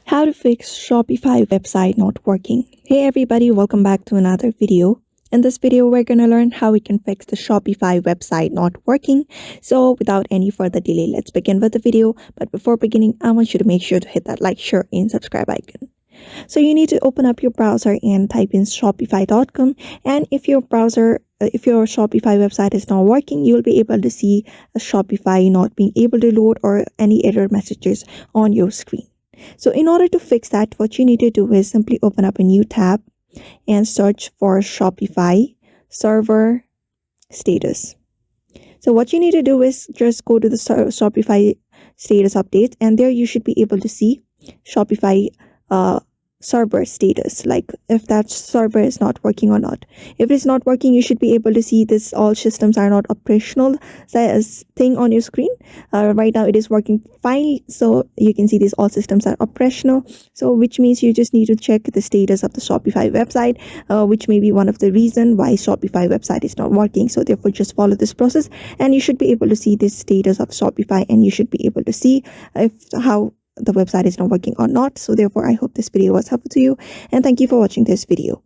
How to fix Shopify website not working. Hey everybody, welcome back to another video. In this video, we're going to learn how we can fix the Shopify website not working. So without any further delay, let's begin with the video. But before beginning, I want you to make sure to hit that like, share, and subscribe icon. So you need to open up your browser and type in shopify.com. And if your Shopify website is not working, you'll be able to see a Shopify not being able to load or any error messages on your screen. So in order to fix that, what you need to do is simply open up a new tab and search for Shopify server status. So what you need to do is just go to the Shopify status updates, and there you should be able to see Shopify server status, like if that server is not working or not. If it's not working, you should be able to see this all systems are not operational thing on your screen. Right now it is working fine, so you can see these all systems are operational, so which means you just need to check the status of the Shopify website, which may be one of the reason why Shopify website is not working. So therefore just follow this process and you should be able to see the status of Shopify, and you should be able to see if how the website is not working or not. So therefore I hope this video was helpful to you, and thank you for watching this video.